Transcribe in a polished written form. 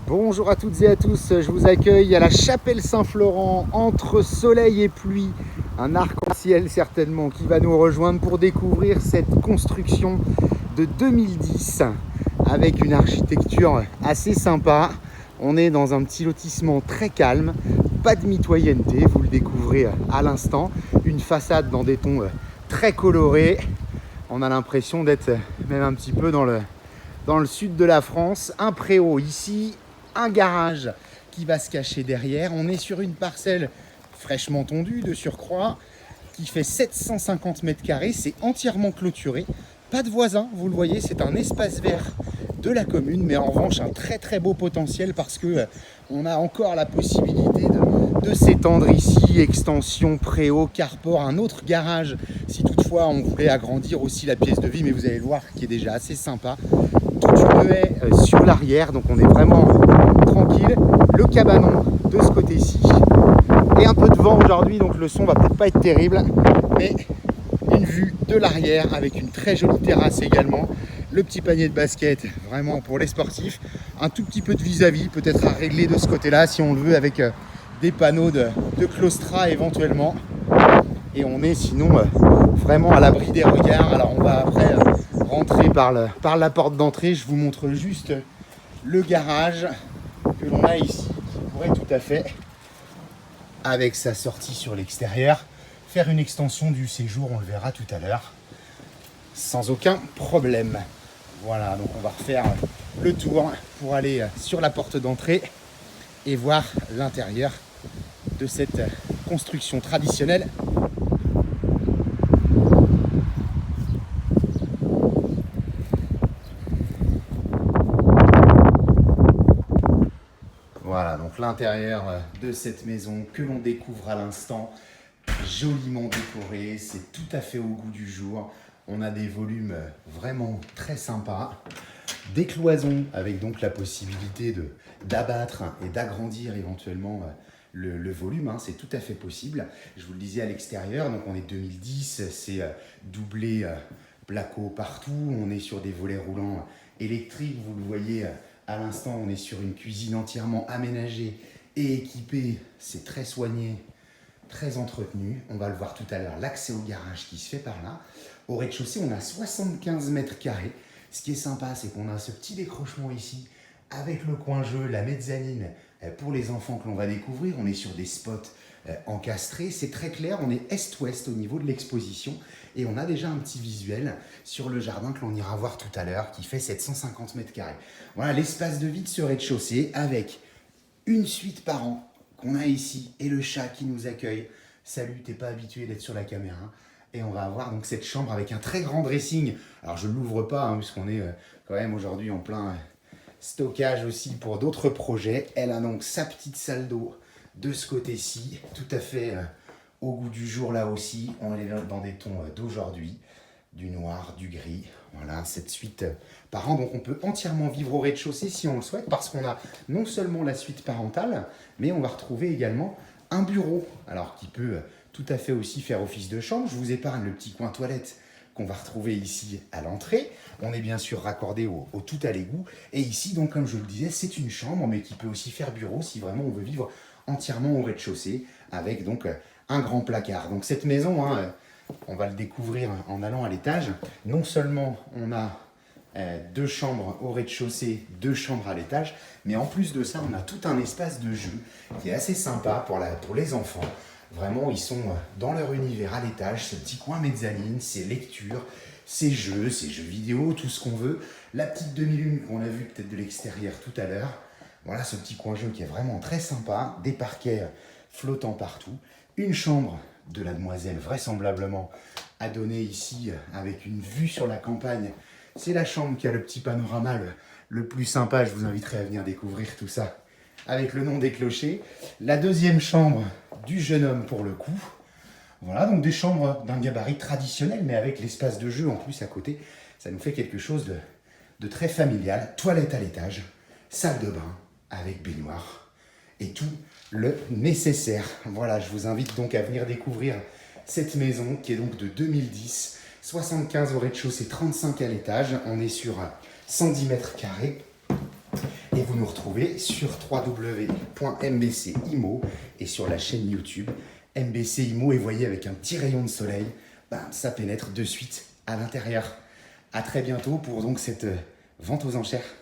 Bonjour à toutes et à tous, je vous accueille à la Chapelle Saint-Florent, entre soleil et pluie. Un arc-en-ciel certainement qui va nous rejoindre pour découvrir cette construction de 2010 avec une architecture assez sympa. On est dans un petit lotissement très calme, pas de mitoyenneté, vous le découvrez à l'instant. Une façade dans des tons très colorés. On a l'impression d'être même un petit peu dans le sud de la France. Un préau ici, un garage qui va se cacher derrière. On est sur une parcelle fraîchement tondue de surcroît qui fait 750 mètres carrés. C'est entièrement clôturé. Pas de voisins, vous le voyez, c'est un espace vert de la commune, mais en revanche un très très beau potentiel parce que on a encore la possibilité de s'étendre ici, extension, préau, carport, un autre garage si toutefois on voulait agrandir aussi la pièce de vie, mais vous allez le voir qui est déjà assez sympa. Toute une haie sur l'arrière, donc on est vraiment tranquille. Le cabanon de ce côté-ci et un peu de vent aujourd'hui, donc le son va peut-être pas être terrible, mais une vue de l'arrière avec une très jolie terrasse également. Le petit panier de basket vraiment pour les sportifs, un tout petit peu de vis-à-vis peut-être à régler de ce côté-là si on le veut, avec des panneaux de claustra éventuellement, et on est sinon vraiment à l'abri des regards. Alors on va après rentrer par la porte d'entrée. Je vous montre juste le garage que l'on a ici, qui pourrait tout à fait, avec sa sortie sur l'extérieur, faire une extension du séjour, on le verra tout à l'heure, sans aucun problème. Voilà, donc on va refaire le tour pour aller sur la porte d'entrée et voir l'intérieur de cette construction traditionnelle. Voilà, donc l'intérieur de cette maison que l'on découvre à l'instant, joliment décoré, c'est tout à fait au goût du jour. On a des volumes vraiment très sympas, des cloisons avec donc la possibilité d'abattre et d'agrandir éventuellement le volume, hein, c'est tout à fait possible. Je vous le disais à l'extérieur, donc on est 2010, c'est doublé placo partout, on est sur des volets roulants électriques, vous le voyez à l'instant, on est sur une cuisine entièrement aménagée et équipée, c'est très soigné, très entretenu. On va le voir tout à l'heure, l'accès au garage qui se fait par là. Au rez-de-chaussée, on a 75 mètres carrés. Ce qui est sympa, c'est qu'on a ce petit décrochement ici avec le coin jeu, la mezzanine pour les enfants que l'on va découvrir. On est sur des spots encastrés, c'est très clair, on est est-ouest au niveau de l'exposition et on a déjà un petit visuel sur le jardin que l'on ira voir tout à l'heure qui fait 750 mètres carrés. Voilà l'espace de vie de ce rez-de-chaussée avec une suite par an qu'on a ici et le chat qui nous accueille. Salut, t'es pas habitué d'être sur la caméra. Et on va avoir donc cette chambre avec un très grand dressing. Alors je ne l'ouvre pas puisqu'on est quand même aujourd'hui en plein stockage aussi pour d'autres projets. Elle a donc sa petite salle d'eau de ce côté-ci, tout à fait au goût du jour là aussi. On est dans des tons d'aujourd'hui, du noir, du gris. Voilà, cette suite par an. Donc on peut entièrement vivre au rez-de-chaussée si on le souhaite, parce qu'on a non seulement la suite parentale, mais on va retrouver également un bureau, alors qui peut tout à fait aussi faire office de chambre. Je vous épargne le petit coin toilette qu'on va retrouver ici à l'entrée. On est bien sûr raccordé au tout à l'égout. Et ici, donc comme je vous le disais, c'est une chambre, mais qui peut aussi faire bureau si vraiment on veut vivre entièrement au rez-de-chaussée, avec donc un grand placard. Donc cette maison, on va le découvrir en allant à l'étage. Non seulement on a 2 chambres au rez-de-chaussée, 2 chambres à l'étage, mais en plus de ça, on a tout un espace de jeu qui est assez sympa pour les enfants. Vraiment, ils sont dans leur univers à l'étage, ce petit coin mezzanine, ces lectures, ces jeux vidéo, tout ce qu'on veut. La petite demi-lune qu'on a vue peut-être de l'extérieur tout à l'heure. Voilà ce petit coin jeu qui est vraiment très sympa, des parquets flottants partout. Une chambre de la demoiselle vraisemblablement à donner ici avec une vue sur la campagne. C'est la chambre qui a le petit panorama le plus sympa. Je vous inviterai à venir découvrir tout ça avec le nom des clochers. La deuxième chambre du jeune homme pour le coup. Voilà, donc des chambres d'un gabarit traditionnel, mais avec l'espace de jeu en plus à côté. Ça nous fait quelque chose de très familial. Toilette à l'étage, salle de bain avec baignoire et tout le nécessaire. Voilà, je vous invite donc à venir découvrir cette maison qui est donc de 2010. 75 au rez-de-chaussée, 35 à l'étage. On est sur 110 mètres carrés. Et vous nous retrouvez sur www.mbcimo et sur la chaîne YouTube MBC Immo. Et voyez, avec un petit rayon de soleil, ça pénètre de suite à l'intérieur. À très bientôt pour donc cette vente aux enchères.